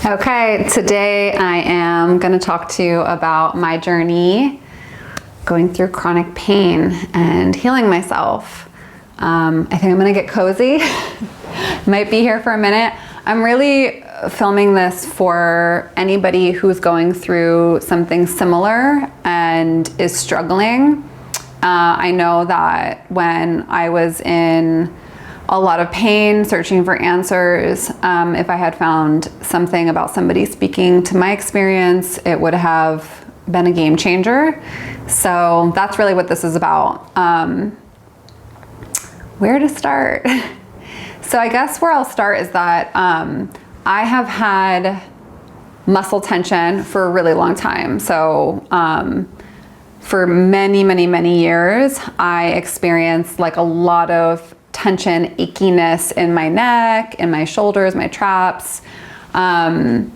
Okay, today I am going to talk to you about my journey going through chronic pain and healing myself. I think I'm going to get cozy. Might be here for a minute. I'm really filming this for anybody who's going through something similar and is struggling. I know that when I was in a lot of pain, searching for answers, if I had found something about somebody speaking to my experience, it would have been a game changer. So that's really what this is about. Where to start? So I guess where I'll start is that I have had muscle tension for a really long time. So for many years, I experienced like a lot of tension, achiness in my neck, in my shoulders, my traps. And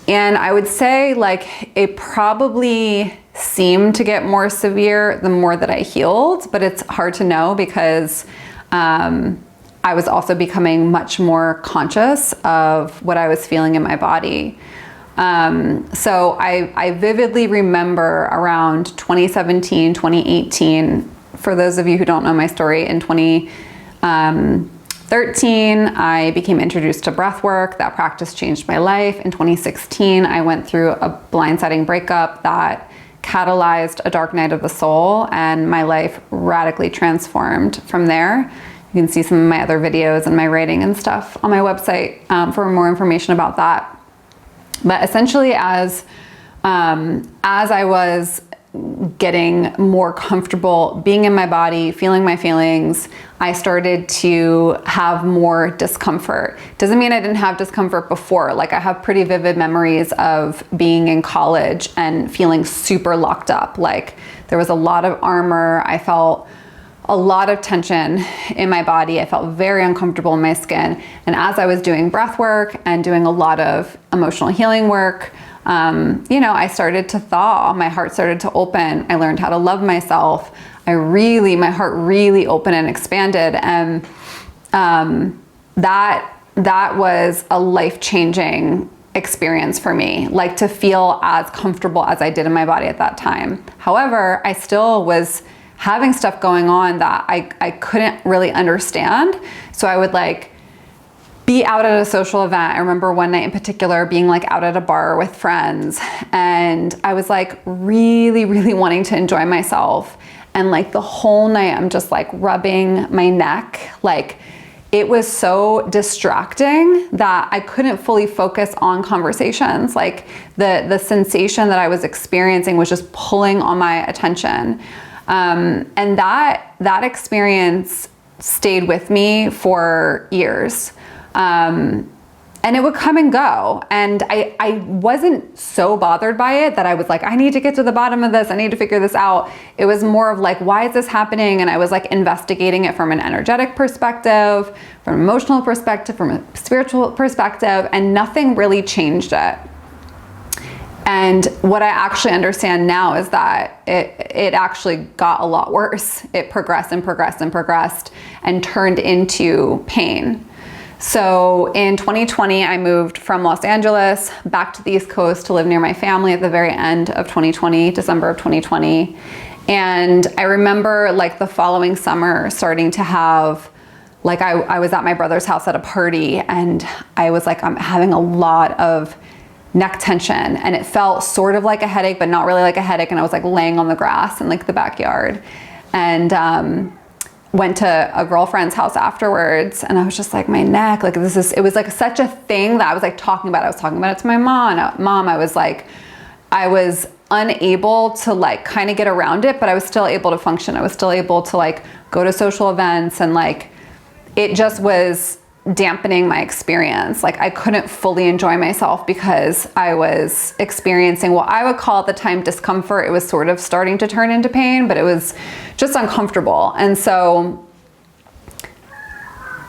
I would say like it probably seemed to get more severe the more that I healed, but it's hard to know because I was also becoming much more conscious of what I was feeling in my body. So I vividly remember around 2017, 2018, for those of you who don't know my story, in 2013, I became introduced to breath work. That practice changed my life. In 2016, I went through a blindsiding breakup that catalyzed a dark night of the soul, and my life radically transformed from there. You can see some of my other videos and my writing and stuff on my website for more information about that. But essentially, as I was getting more comfortable being in my body, feeling my feelings, I started to have more discomfort. Doesn't mean I didn't have discomfort before. Like I have pretty vivid memories of being in college and feeling super locked up. Like there was a lot of armor. I felt a lot of tension in my body. I felt very uncomfortable in my skin. And as I was doing breath work and doing a lot of emotional healing work, I started to thaw. My heart started to open. I learned how to love myself. My heart really opened and expanded. And that was a life-changing experience for me, like to feel as comfortable as I did in my body at that time. However, I still was having stuff going on that I couldn't really understand. So I would like be out at a social event. I remember one night in particular being like out at a bar with friends, and I was like really wanting to enjoy myself. And like the whole night I'm just like rubbing my neck. Like it was so distracting that I couldn't fully focus on conversations. Like the sensation that I was experiencing was just pulling on my attention. And that experience stayed with me for years. And it would come and go. And I wasn't so bothered by it that I was like, I need to get to the bottom of this. I need to figure this out. It was more of like, why is this happening? And I was like investigating it from an energetic perspective, from an emotional perspective, from a spiritual perspective, and nothing really changed it. And what I actually understand now is that it actually got a lot worse. It progressed and turned into pain. So in 2020, I moved from Los Angeles back to the East Coast to live near my family at the very end of 2020, December of 2020. And I remember like the following summer starting to have, like I was at my brother's house at a party, and I was like, I'm having a lot of neck tension, and it felt sort of like a headache, but not really like a headache. And I was like laying on the grass in like the backyard, and went to a girlfriend's house afterwards, and I was just like, my neck, like it was like such a thing that I was like talking about. I was talking about it to my mom. I was like, I was unable to like kind of get around it, but I was still able to function. I was still able to like go to social events, and like it just was dampening my experience. Like I couldn't fully enjoy myself because I was experiencing what I would call at the time discomfort. It was sort of starting to turn into pain, but it was just uncomfortable. And so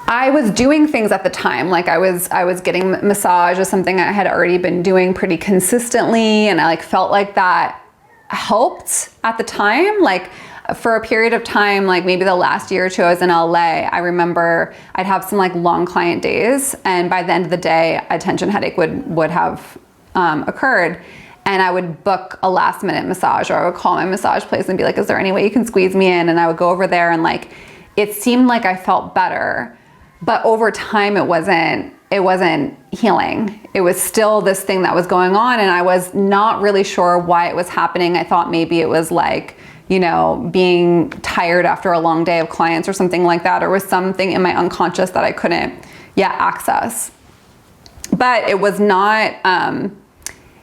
I was doing things at the time. Like I was getting massage as something I had already been doing pretty consistently, and I like felt like that helped at the time. Like for a period of time, like maybe the last year or two I was in LA, I remember I'd have some like long client days, and by the end of the day, a tension headache would have occurred. And I would book a last minute massage, or I would call my massage place and be like, is there any way you can squeeze me in? And I would go over there, and like, it seemed like I felt better, but over time it wasn't healing. It was still this thing that was going on, and I was not really sure why it was happening. I thought maybe it was like, you know, being tired after a long day of clients or something like that, or was something in my unconscious that I couldn't yet access. But it was not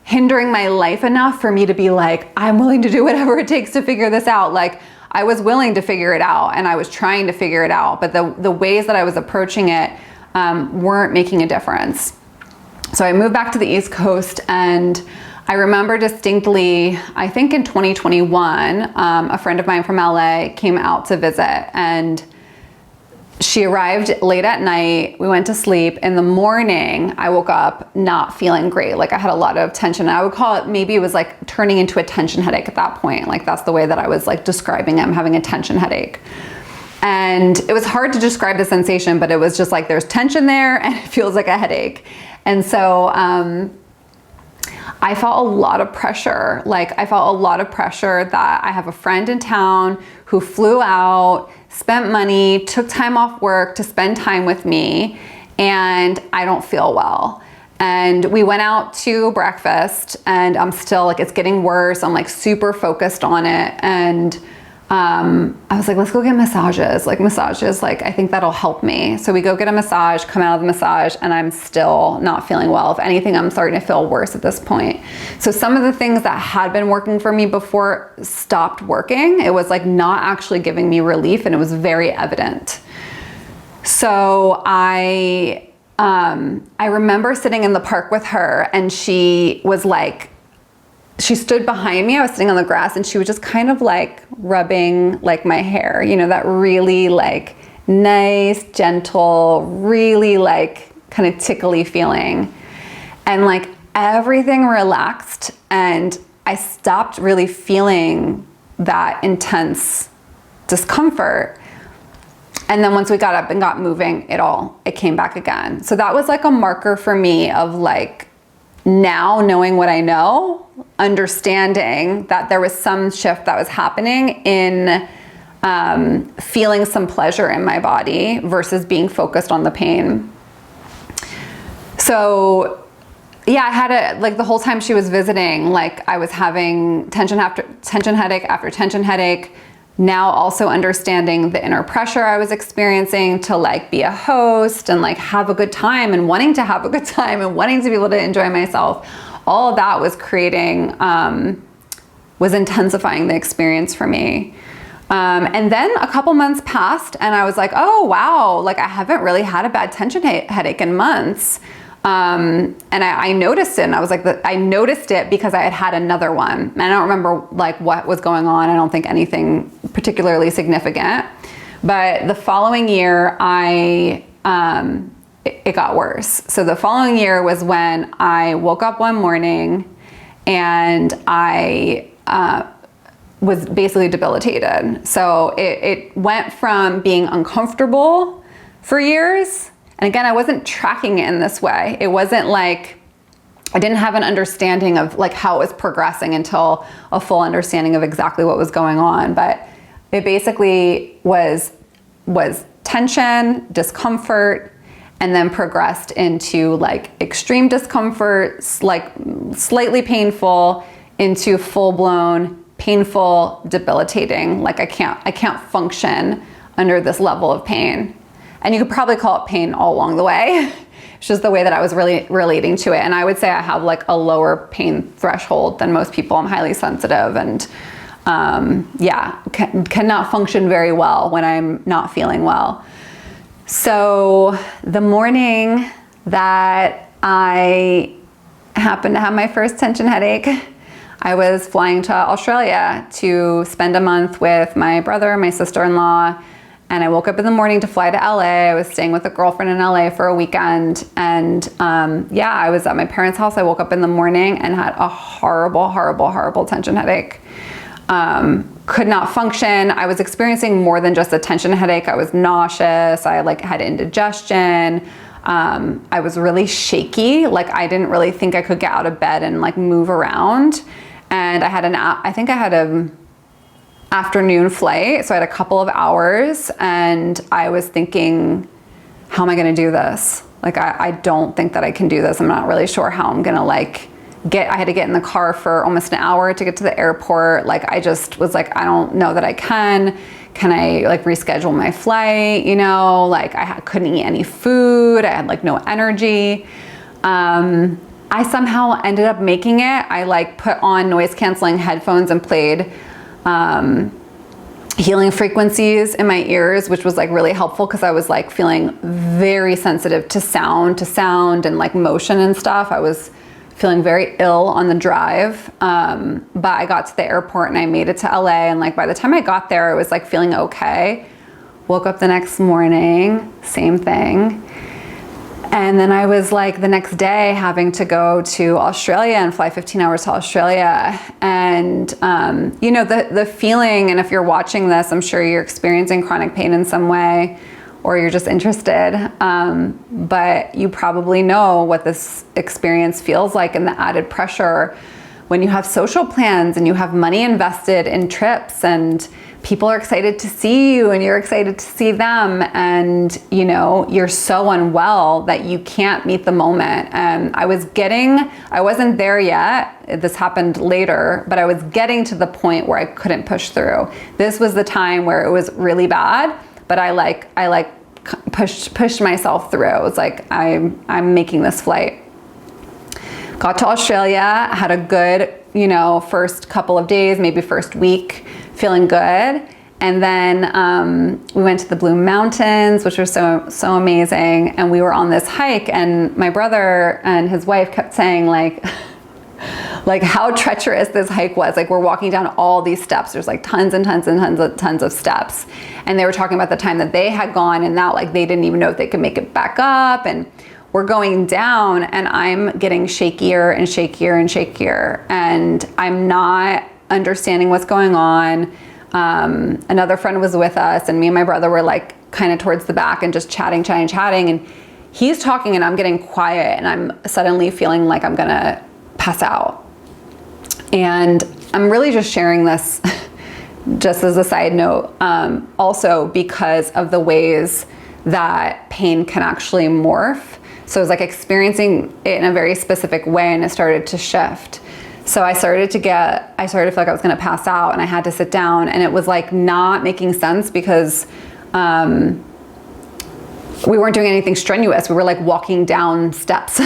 hindering my life enough for me to be like, I'm willing to do whatever it takes to figure this out. Like, I was willing to figure it out, and I was trying to figure it out, but the ways that I was approaching it weren't making a difference. So I moved back to the East Coast, and I remember distinctly, I think in 2021, a friend of mine from LA came out to visit, and she arrived late at night. We went to sleep. In the morning, I woke up not feeling great. Like, I had a lot of tension. I would call it, maybe it was like turning into a tension headache at that point. Like, that's the way that I was like describing it. I'm having a tension headache. And it was hard to describe the sensation, but it was just like there's tension there and it feels like a headache. And so I felt a lot of pressure. Like, I felt a lot of pressure that I have a friend in town who flew out, spent money, took time off work to spend time with me, and I don't feel well. And we went out to breakfast, and I'm still like, it's getting worse. I'm like super focused on it. And I was like, let's go get massages. Like, massages, like, I think that'll help me. So we go get a massage, come out of the massage, and I'm still not feeling well. If anything, I'm starting to feel worse at this point. So some of the things that had been working for me before stopped working. It was like not actually giving me relief, and it was very evident. So I remember sitting in the park with her, and she was like, she stood behind me. I was sitting on the grass, and she was just kind of like rubbing like my hair, you know, that really like nice, gentle, really like kind of tickly feeling. And like everything relaxed, and I stopped really feeling that intense discomfort. And then once we got up and got moving, it came back again. So that was like a marker for me of like, now knowing what I know, understanding that there was some shift that was happening in feeling some pleasure in my body versus being focused on the pain. So yeah, I had like the whole time she was visiting, like I was having tension headache after tension headache. Now also understanding the inner pressure I was experiencing to like be a host and like have a good time, and wanting to have a good time and wanting to be able to enjoy myself. All of that was creating, was intensifying the experience for me. And then a couple months passed, and I was like, oh wow, like I haven't really had a bad tension headache in months. And I noticed it, and I was like, I noticed it because I had had another one. And I don't remember like what was going on. I don't think anything particularly significant, but the following year it got worse. So the following year was when I woke up one morning and I was basically debilitated. So it went from being uncomfortable for years. And again, I wasn't tracking it in this way. It wasn't like, I didn't have an understanding of like how it was progressing until a full understanding of exactly what was going on. But it basically was tension, discomfort, and then progressed into like extreme discomfort, like slightly painful, into full-blown painful, debilitating. Like I can't function under this level of pain. And you could probably call it pain all along the way. It's just the way that I was really relating to it. And I would say I have like a lower pain threshold than most people. I'm highly sensitive, and cannot function very well when I'm not feeling well. So the morning that I happened to have my first tension headache, I was flying to Australia to spend a month with my brother, my sister-in-law, and I woke up in the morning to fly to LA. I was staying with a girlfriend in LA for a weekend. And I was at my parents' house. I woke up in the morning and had a horrible, horrible, horrible tension headache. Could not function. I was experiencing more than just a tension headache. I was nauseous. I like had indigestion. I was really shaky. Like I didn't really think I could get out of bed and like move around. And I had I think I had a afternoon flight. So I had a couple of hours and I was thinking, how am I going to do this? Like, I don't think that I can do this. I'm not really sure how I'm going to like I had to get in the car for almost an hour to get to the airport. Like, I just was like, I don't know that I can. Can I like reschedule my flight? You know, like couldn't eat any food. I had like no energy. I somehow ended up making it. I like put on noise canceling headphones and played healing frequencies in my ears, which was like really helpful because I was like feeling very sensitive to sound and like motion and stuff. I was feeling very ill on the drive. But I got to the airport and I made it to LA. And like by the time I got there, I was like feeling okay. Woke up the next morning, same thing. And then I was like the next day having to go to Australia and fly 15 hours to Australia. And, you know, the feeling, and if you're watching this, I'm sure you're experiencing chronic pain in some way, or you're just interested. But you probably know what this experience feels like, and the added pressure when you have social plans and you have money invested in trips and people are excited to see you and you're excited to see them, and you know, you're so unwell that you can't meet the moment. And I wasn't there yet. This happened later, but I was getting to the point where I couldn't push through. This was the time where it was really bad, but I pushed myself through. It was like, I'm making this flight. Got to Australia, had a good, you know, first couple of days, maybe first week, feeling good. And then we went to the Blue Mountains, which were so amazing. And we were on this hike, and my brother and his wife kept saying like how treacherous this hike was. Like, we're walking down all these steps. There's like tons and tons and tons of steps. And they were talking about the time that they had gone and that like they didn't even know if they could make it back up. And we're going down and I'm getting shakier and shakier and shakier. And I'm not understanding what's going on. Another friend was with us, and me and my brother were like kind of towards the back and just chatting. And he's talking and I'm getting quiet, and I'm suddenly feeling like I'm gonna pass out. And I'm really just sharing this just as a side note, also because of the ways that pain can actually morph. So I was like experiencing it in a very specific way, and it started to shift. So I started to feel like I was gonna pass out, and I had to sit down, and it was like not making sense because we weren't doing anything strenuous. We were like walking down steps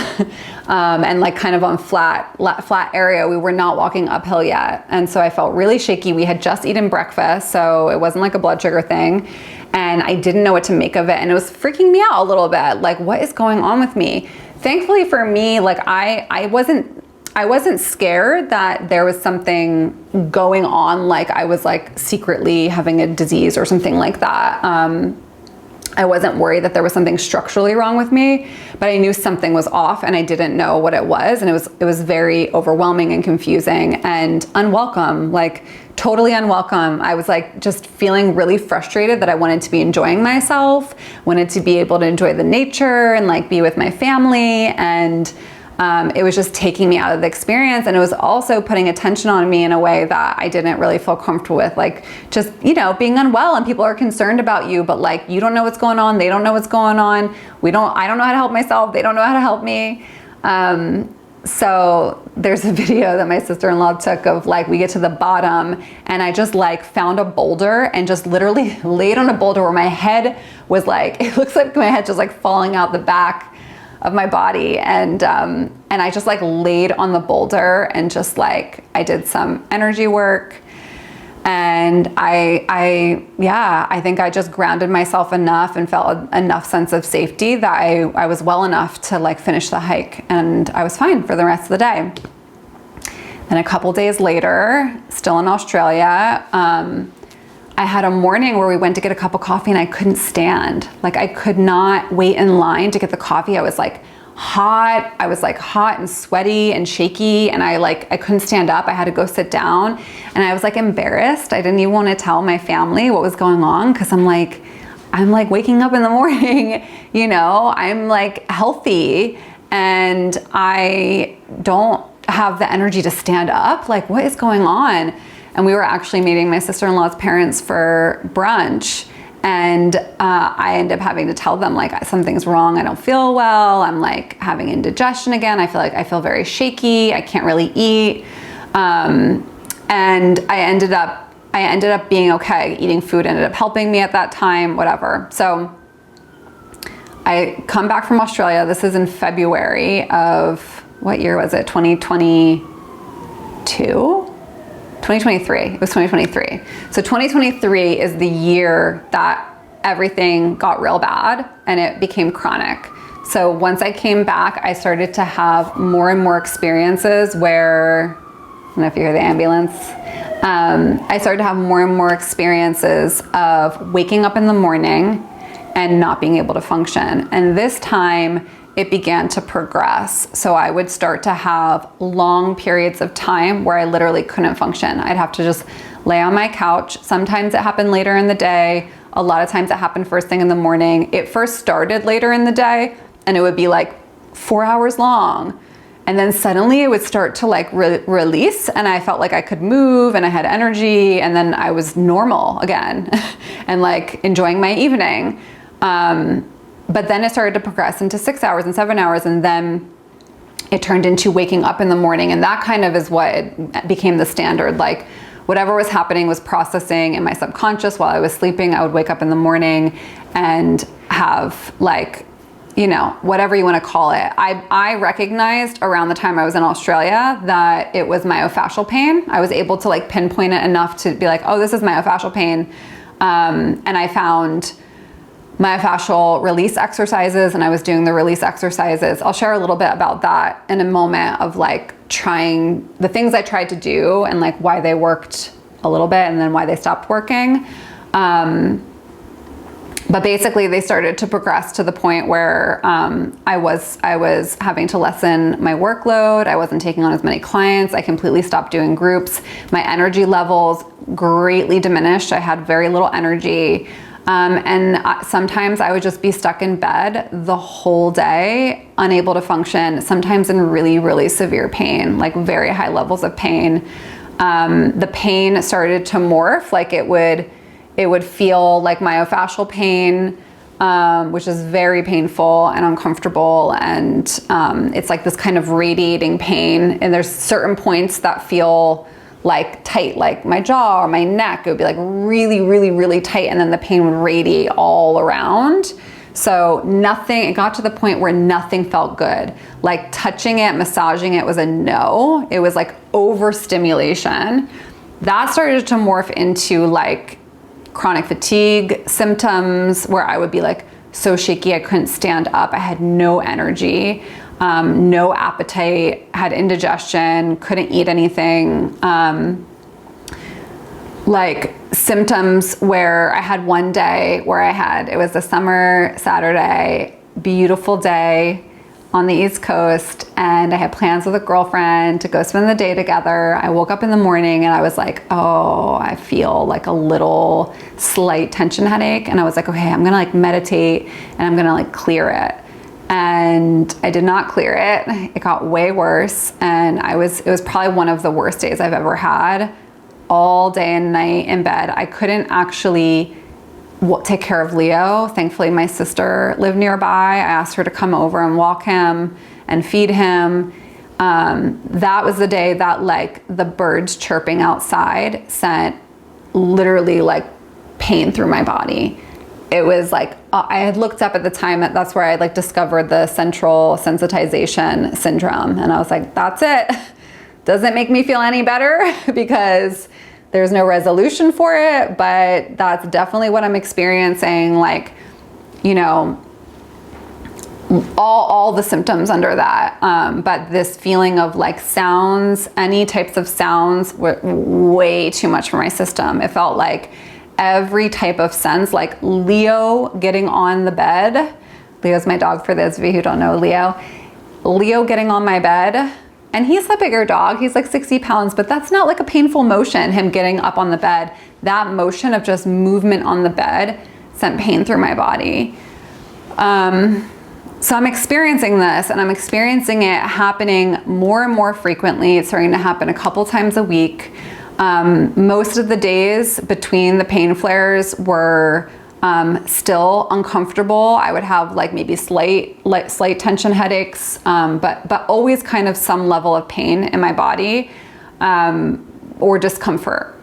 and like kind of on flat area. We were not walking uphill yet. And so I felt really shaky. We had just eaten breakfast, so it wasn't like a blood sugar thing. And I didn't know what to make of it. And it was freaking me out a little bit. Like, what is going on with me? Thankfully for me, like I wasn't scared that there was something going on. Like I was like secretly having a disease or something like that. I wasn't worried that there was something structurally wrong with me, but I knew something was off and I didn't know what it was. And it was very overwhelming and confusing and unwelcome, like totally unwelcome. I was like just feeling really frustrated that I wanted to be enjoying myself, wanted to be able to enjoy the nature and like be with my family. And it was just taking me out of the experience, and it was also putting attention on me in a way that I didn't really feel comfortable with, like just, you know, being unwell and people are concerned about you, but like you don't know what's going on, they don't know what's going on. I don't know how to help myself, they don't know how to help me. So there's a video that my sister-in-law took of like, we get to the bottom and I just like found a boulder and just literally laid on a boulder where my head was like, it looks like my head just like falling out the back of my body, and I just like laid on the boulder and just like I did some energy work, and I think I just grounded myself enough and felt enough sense of safety that I was well enough to like finish the hike, and I was fine for the rest of the day. Then a couple days later, still in Australia, I had a morning where we went to get a cup of coffee and I couldn't stand. Like I could not wait in line to get the coffee. I was like hot. I was like hot and sweaty and shaky, and I couldn't stand up. I had to go sit down, and I was like embarrassed. I didn't even want to tell my family what was going on, because I'm like waking up in the morning, you know, I'm like healthy, and I don't have the energy to stand up. Like, what is going on? And we were actually meeting my sister-in-law's parents for brunch. And I ended up having to tell them, like, something's wrong. I don't feel well. I'm like having indigestion again. I feel very shaky. I can't really eat. And I ended up being okay. Eating food ended up helping me at that time, whatever. So I come back from Australia. This is in February of, what year was it? 2022? 2023. It was 2023. So 2023 is the year that everything got real bad and it became chronic. So once I came back, I started to have more and more experiences where, I don't know if you hear the ambulance. I started to have more and more experiences of waking up in the morning and not being able to function. And this time, it began to progress. So I would start to have long periods of time where I literally couldn't function. I'd have to just lay on my couch. Sometimes it happened later in the day. A lot of times it happened first thing in the morning. It first started later in the day, and it would be like 4 hours long. And then suddenly it would start to like release, and I felt like I could move and I had energy, and then I was normal again and like enjoying my evening. But then it started to progress into 6 hours and 7 hours, and then it turned into waking up in the morning, and that kind of is what it became the standard. Like, whatever was happening was processing in my subconscious while I was sleeping. I would wake up in the morning and have, like, you know, whatever you want to call it. I recognized around the time I was in Australia that it was myofascial pain. I was able to like pinpoint it enough to be like, oh, this is myofascial pain. And I found myofascial release exercises, and I was doing the release exercises. I'll share a little bit about that in a moment, of like trying the things I tried to do and like why they worked a little bit and then why they stopped working. But basically they started to progress to the point where I was having to lessen my workload. I wasn't taking on as many clients. I completely stopped doing groups. My energy levels greatly diminished. I had very little energy. And sometimes I would just be stuck in bed the whole day, unable to function, sometimes in really, really severe pain, like very high levels of pain. The pain started to morph, like it would feel like myofascial pain, which is very painful and uncomfortable. And it's like this kind of radiating pain. And there's certain points that feel like tight, like my jaw or my neck. It would be like really, really, really tight. And then the pain would radiate all around. So it got to the point where nothing felt good. Like touching it, massaging it was a no. It was like overstimulation. That started to morph into like chronic fatigue symptoms, where I would be like so shaky I couldn't stand up. I had no energy, no appetite, had indigestion, couldn't eat anything. Like symptoms where I had one day where it was a summer Saturday, beautiful day on the East Coast, and I had plans with a girlfriend to go spend the day together. I woke up in the morning and I was like, oh, I feel like a little slight tension headache. And I was like, okay, I'm gonna like meditate and I'm gonna like clear it. And I did not clear it. It got way worse. And it was probably one of the worst days I've ever had. All day and night in bed. I couldn't actually take care of Leo. Thankfully, my sister lived nearby. I asked her to come over and walk him and feed him. That was the day that like the birds chirping outside sent literally like pain through my body. It was like, I had looked up at the time, that's where I like discovered the central sensitization syndrome. And I was like, that's it. Doesn't make me feel any better because there's no resolution for it, but that's definitely what I'm experiencing. Like, you know, all the symptoms under that. But this feeling of like sounds, any types of sounds were way too much for my system. It felt like every type of sense, like Leo getting on the bed. Leo's my dog, for those of you who don't know Leo. Leo getting on my bed, and he's a bigger dog, he's like 60 pounds, but that's not like a painful motion, him getting up on the bed. That motion of just movement on the bed sent pain through my body. So I'm experiencing this, and I'm experiencing it happening more and more frequently. It's starting to happen a couple times a week. Most of the days between the pain flares were still uncomfortable. I would have like maybe slight tension headaches, but always kind of some level of pain in my body, or discomfort.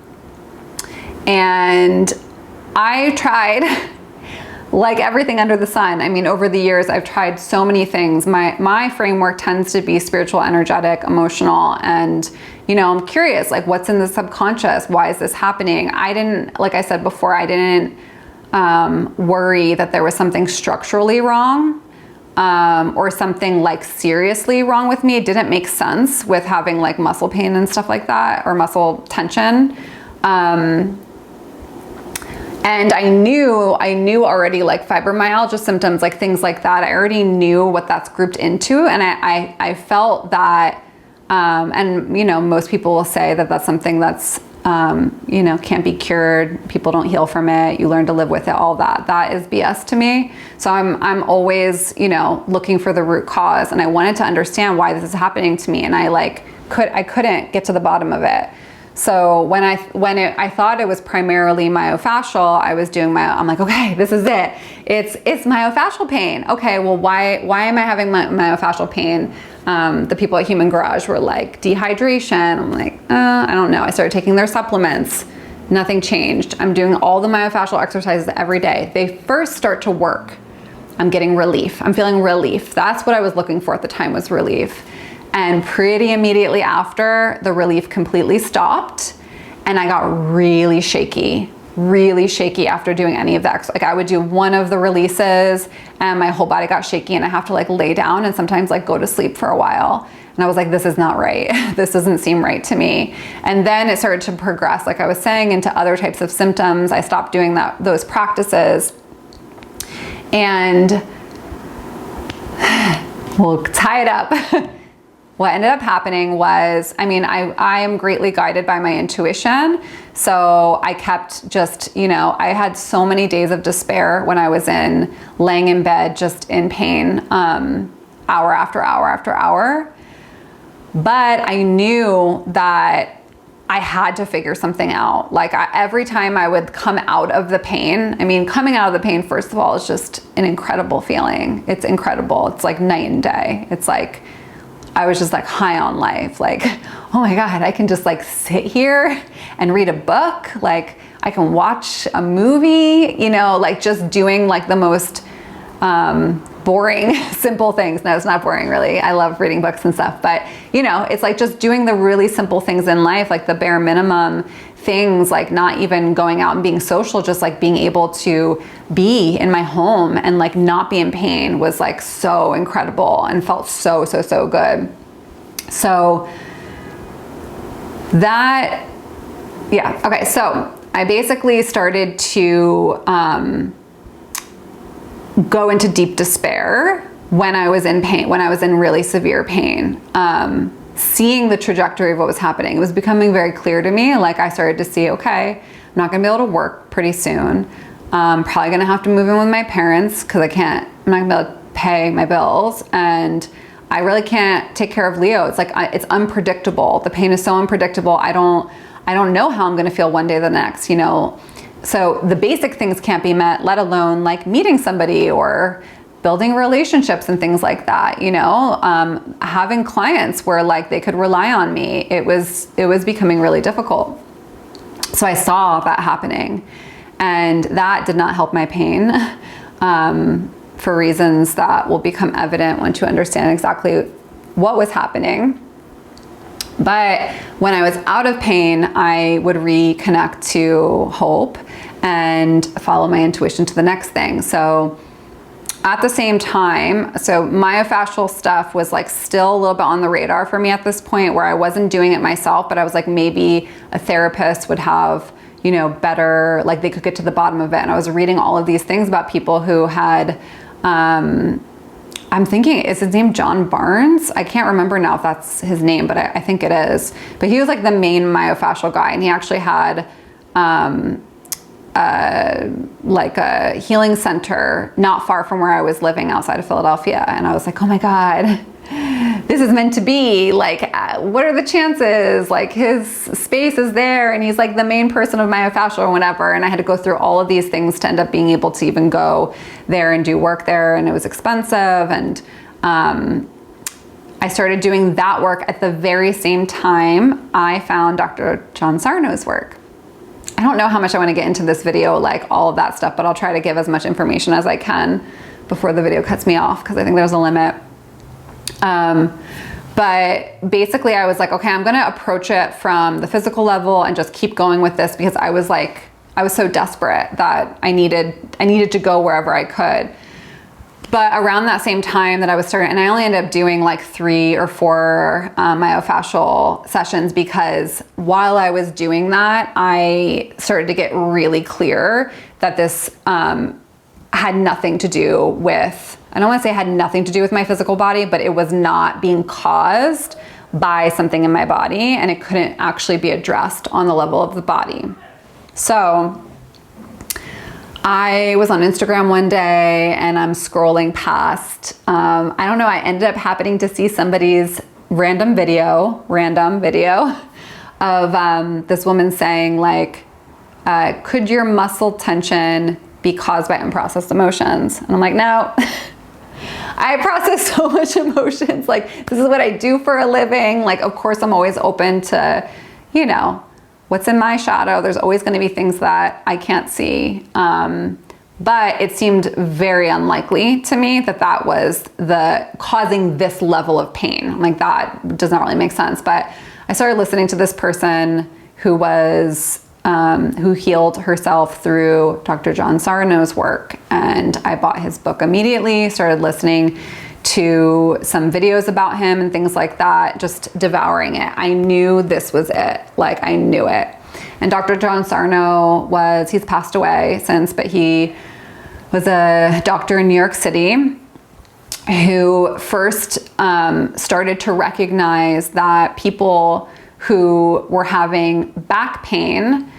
And I tried like everything under the sun. I mean, over the years, I've tried so many things. My framework tends to be spiritual, energetic, emotional, and I'm curious, like, what's in the subconscious? Why is this happening? I didn't, like I said before, I didn't worry that there was something structurally wrong, or something like seriously wrong with me. It didn't make sense with having like muscle pain and stuff like that, or muscle tension. And I knew already, like fibromyalgia symptoms, like things like that. I already knew what that's grouped into. And I felt that, and most people will say that that's something that's, can't be cured. People don't heal from it. You learn to live with it, all that. That is BS to me. So I'm always, looking for the root cause. And I wanted to understand why this is happening to me. And I couldn't get to the bottom of it. So when I thought it was primarily myofascial, I'm like, okay, this is it. It's myofascial pain. Okay, well, why am I having myofascial pain? The people at Human Garage were like, dehydration. I'm like, I don't know. I started taking their supplements. Nothing changed. I'm doing all the myofascial exercises every day. They first start to work. I'm getting relief. I'm feeling relief. That's what I was looking for at the time, was relief. And pretty immediately after, the relief completely stopped, and I got really shaky after doing any of that. Like, I would do one of the releases and my whole body got shaky, and I have to like lay down and sometimes like go to sleep for a while. And I was like, this is not right. This doesn't seem right to me. And then it started to progress, like I was saying, into other types of symptoms. I stopped doing those practices. And we'll tie it up. What ended up happening was, I am greatly guided by my intuition. So I kept just, I had so many days of despair when I was laying in bed, just in pain, hour after hour after hour. But I knew that I had to figure something out. Like, every time I would come out of the pain, coming out of the pain, first of all, is just an incredible feeling. It's incredible. It's like night and day. It's like, I was just like high on life. Like, oh my God, I can just like sit here and read a book. Like, I can watch a movie, like just doing like the most boring, simple things. No, it's not boring really. I love reading books and stuff, but it's like just doing the really simple things in life, like the bare minimum things, like not even going out and being social, just like being able to be in my home and like not be in pain was like so incredible and felt so good. So that, yeah. Okay. So I basically started to, go into deep despair when I was in pain, when I was in really severe pain. Seeing the trajectory of what was happening, it was becoming very clear to me. Like, I started to see, okay, I'm not gonna be able to work pretty soon. Probably gonna have to move in with my parents because I'm not gonna be able to pay my bills, and I really can't take care of Leo. It's like, it's unpredictable. The pain is so unpredictable. I don't know how I'm gonna feel one day or the next, So the basic things can't be met, let alone like meeting somebody or building relationships and things like that, having clients where like they could rely on me. It was becoming really difficult. So I saw that happening, and that did not help my pain, for reasons that will become evident once you understand exactly what was happening. But when I was out of pain, I would reconnect to hope and follow my intuition to the next thing. So at the same time, so myofascial stuff was like still a little bit on the radar for me at this point, where I wasn't doing it myself, but I was like, maybe a therapist would have, better, like they could get to the bottom of it. And I was reading all of these things about people who had I'm thinking, is his name John Barnes? I can't remember now if that's his name, but I think it is. But he was like the main myofascial guy, and he actually had like a healing center not far from where I was living outside of Philadelphia. And I was like, oh my God, this is meant to be. Like, what are the chances? Like, his space is there, and he's like the main person of myofascial or whatever. And I had to go through all of these things to end up being able to even go there and do work there. And it was expensive. And I started doing that work at the very same time I found Dr. John Sarno's work. I don't know how much I want to get into this video, like all of that stuff, but I'll try to give as much information as I can before the video cuts me off, because I think there's a limit. But basically I was like, okay, I'm going to approach it from the physical level and just keep going with this, because I was so desperate that I needed to go wherever I could. But around that same time that I was starting, and I only ended up doing like 3 or 4 myofascial sessions, because while I was doing that, I started to get really clear that this had nothing to do with, I don't want to say it had nothing to do with my physical body, but it was not being caused by something in my body, and it couldn't actually be addressed on the level of the body. So I was on Instagram one day and I'm scrolling past, I don't know, I ended up happening to see somebody's random video of this woman saying like, could your muscle tension be caused by unprocessed emotions? And I'm like, no. I process so much emotions. Like, this is what I do for a living. Like, of course, I'm always open to, you know, what's in my shadow. There's always going to be things that I can't see. But it seemed very unlikely to me that that was the causing this level of pain. Like, that does not really make sense. But I started listening to this person who was who healed herself through Dr. John Sarno's work. And I bought his book immediately, started listening to some videos about him and things like that, just devouring it. I knew this was it. Like, I knew it. And Dr. John Sarno he's passed away since, but he was a doctor in New York City who first started to recognize that people who were having back pain,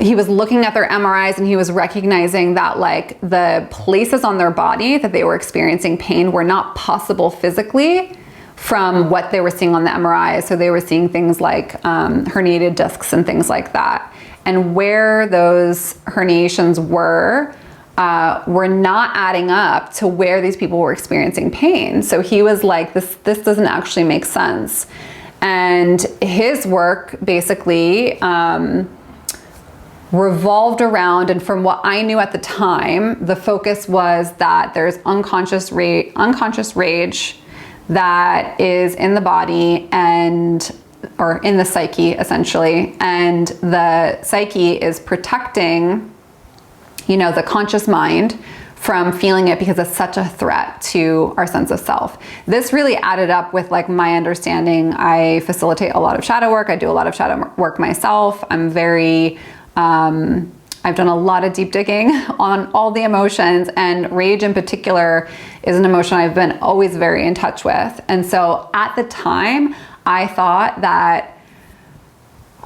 he was looking at their MRIs and he was recognizing that like the places on their body that they were experiencing pain were not possible physically from what they were seeing on the MRI. So they were seeing things like herniated discs and things like that. And where those herniations were not adding up to where these people were experiencing pain. So he was like, this doesn't actually make sense. And his work basically revolved around, and from what I knew at the time, the focus was that there's unconscious rage that is in the body or in the psyche essentially, and the psyche is protecting, you know, the conscious mind from feeling it because it's such a threat to our sense of self. This really added up with like my understanding. I facilitate a lot of shadow work. I do a lot of shadow work myself. I'm very, I've done a lot of deep digging on all the emotions, and rage in particular is an emotion I've been always very in touch with. And so at the time, I thought that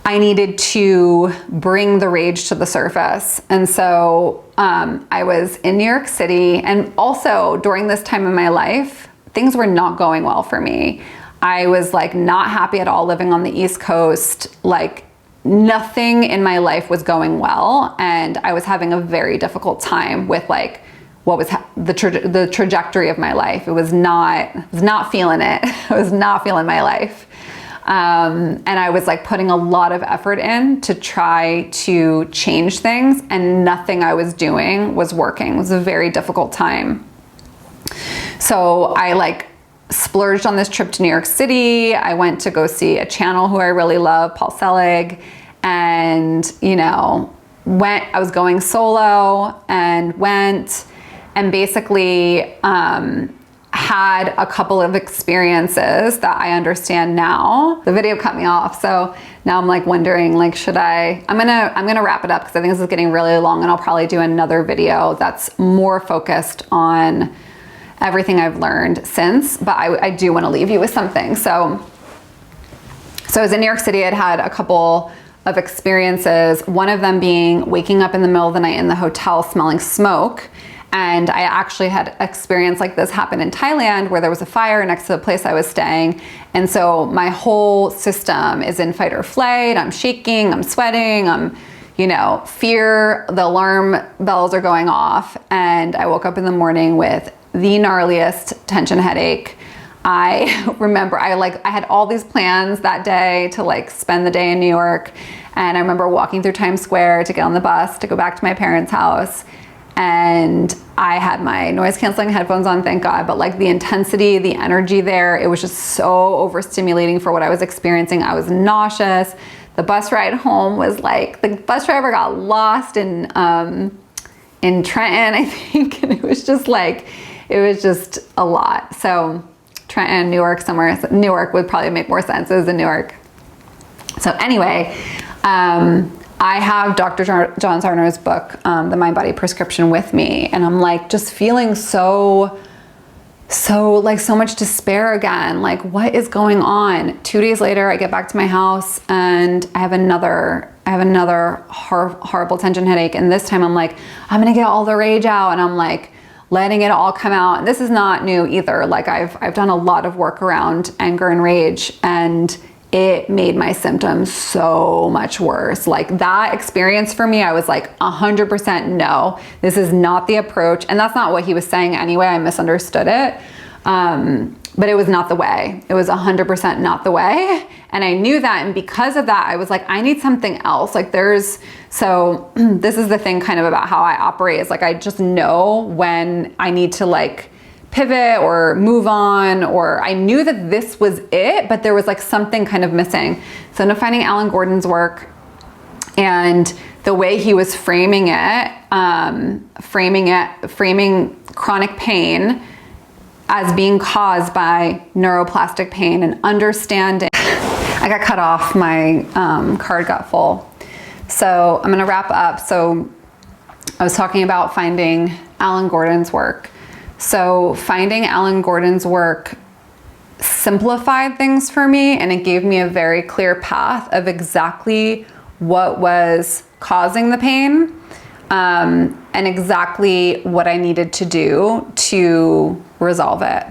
I needed to bring the rage to the surface. And so I was in New York City, and also during this time in my life, things were not going well for me. I was like not happy at all living on the East Coast. Like, nothing in my life was going well, and I was having a very difficult time with like what was the trajectory of my life. I was not feeling it. I was not feeling my life. And I was like putting a lot of effort in to try to change things, and nothing I was doing was working. It was a very difficult time. So I like splurged on this trip to New York City. I went to go see a channel who I really love, Paul Selig, and, you know, I was going solo and basically, had had a couple of experiences that I understand now. The video cut me off, so now I'm like wondering, like, should I'm gonna wrap it up because I think this is getting really long, and I'll probably do another video that's more focused on everything I've learned since, but I do want to leave you with something. So I was in New York City. I'd had a couple of experiences, one of them being waking up in the middle of the night in the hotel smelling smoke. And I actually had experience like this happen in Thailand, where there was a fire next to the place I was staying. And so my whole system is in fight or flight. I'm shaking, I'm sweating, I'm, fear, the alarm bells are going off. And I woke up in the morning with the gnarliest tension headache. I remember I had all these plans that day to like spend the day in New York. And I remember walking through Times Square to get on the bus to go back to my parents' house. And I had my noise canceling headphones on, thank God, but like the intensity, the energy there, it was just so overstimulating for what I was experiencing. I was nauseous. The bus ride home was like, the bus driver got lost in Trenton, I think. And it was just a lot. So Trenton, Newark, somewhere, Newark would probably make more sense. It was in Newark. So anyway, I have Dr. John Sarno's book, The Mind Body Prescription, with me, and I'm like just feeling so much despair again. Like, what is going on? 2 days later, I get back to my house and I have another horrible tension headache. And this time I'm like, I'm gonna get all the rage out, and I'm like letting it all come out. And this is not new either. Like I've done a lot of work around anger and rage, and it made my symptoms so much worse. Like that experience for me, I was like 100% no, this is not the approach. And that's not what he was saying anyway. I misunderstood it. But it was not the way. It was 100% not the way. And I knew that. And because of that, I was like, I need something else. Like so this is the thing kind of about how I operate, is like, I just know when I need to like pivot or move on, or I knew that this was it, but there was like something kind of missing. So I ended up finding Alan Gordon's work, and the way he was framing chronic pain as being caused by neuroplastic pain, and understanding. I got cut off, my card got full. So I'm gonna wrap up. So I was talking about finding Alan Gordon's work. So finding Alan Gordon's work simplified things for me, and it gave me a very clear path of exactly what was causing the pain, and exactly what I needed to do to resolve it.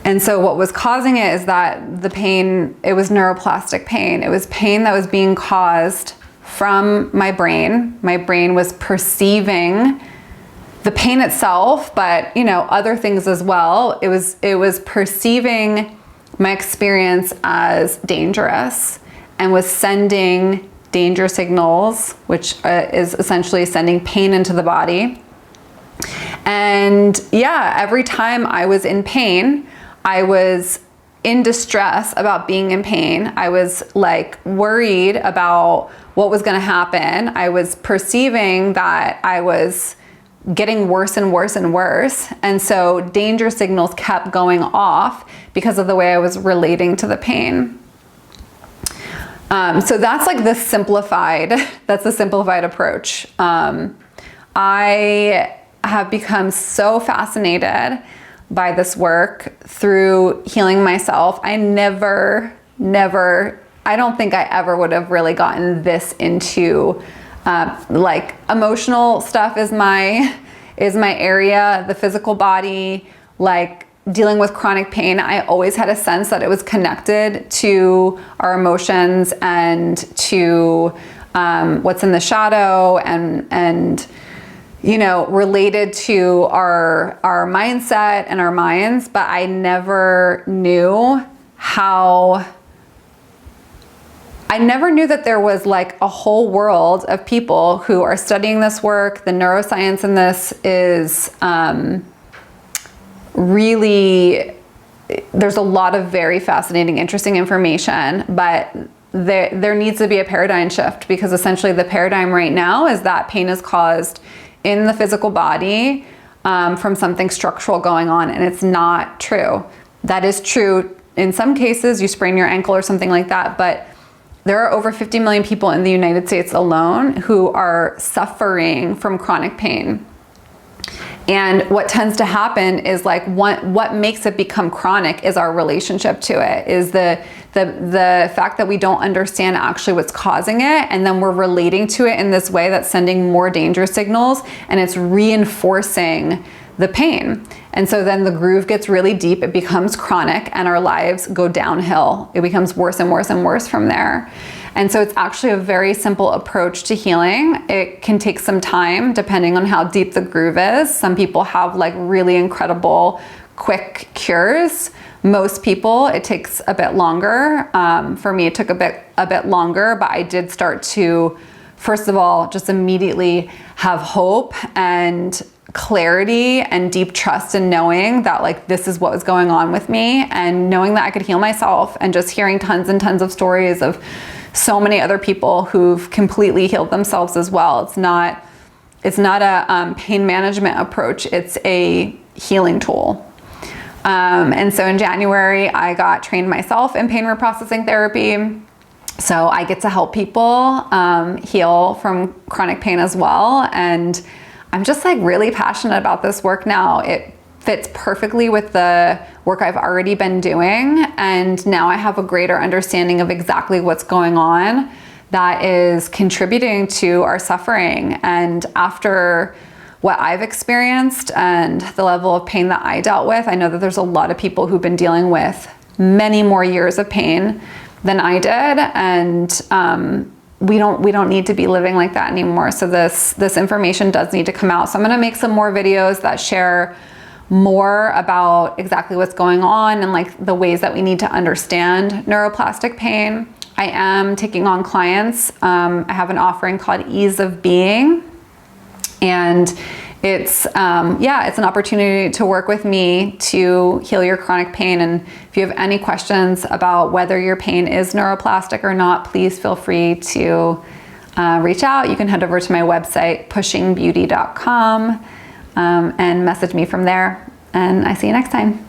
And so what was causing it is that the pain, it was neuroplastic pain. It was pain that was being caused from my brain. My brain was perceiving the pain itself, but other things as well. It was perceiving my experience as dangerous, and was sending danger signals, which is essentially sending pain into the body. And yeah, every time I was in pain, I was in distress about being in pain. I was like worried about what was going to happen. I was perceiving that I was getting worse and worse and worse. And so danger signals kept going off because of the way I was relating to the pain. So that's like the simplified approach. I have become so fascinated by this work through healing myself. I don't think I ever would have really gotten this into like emotional stuff is my area, the physical body, like dealing with chronic pain. I always had a sense that it was connected to our emotions and to what's in the shadow, and related to our mindset and our minds, but I never knew that there was like a whole world of people who are studying this work. The neuroscience in this is really, there's a lot of very fascinating, interesting information, but there needs to be a paradigm shift, because essentially the paradigm right now is that pain is caused in the physical body from something structural going on, and it's not true. That is true in some cases, you sprain your ankle or something like that, but there are over 50 million people in the United States alone who are suffering from chronic pain. And what tends to happen is like what makes it become chronic is our relationship to it, is the fact that we don't understand actually what's causing it, and then we're relating to it in this way that's sending more danger signals, and it's reinforcing the pain. And so then the groove gets really deep, it becomes chronic, and our lives go downhill. It becomes worse and worse and worse from there. And so it's actually a very simple approach to healing. It can take some time depending on how deep the groove is. Some people have like really incredible quick cures. Most people, it takes a bit longer. For me, it took a bit longer, but I did start to, first of all, just immediately have hope and clarity and deep trust in knowing that like this is what was going on with me, and knowing that I could heal myself, and just hearing tons and tons of stories of so many other people who've completely healed themselves as well. It's not a pain management approach, it's a healing tool. And so in January, I got trained myself in pain reprocessing therapy. So I get to help people heal from chronic pain as well. And I'm just like really passionate about this work now. It fits perfectly with the work I've already been doing. And now I have a greater understanding of exactly what's going on that is contributing to our suffering. And after what I've experienced and the level of pain that I dealt with, I know that there's a lot of people who've been dealing with many more years of pain than I did. And we don't need to be living like that anymore. So this information does need to come out. So I'm gonna make some more videos that share more about exactly what's going on and like the ways that we need to understand neuroplastic pain. I am taking on clients. I have an offering called Ease of Being, and it's an opportunity to work with me to heal your chronic pain. And if you have any questions about whether your pain is neuroplastic or not, please feel free to reach out. You can head over to my website, pushingbeauty.com, and message me from there. And I see you next time.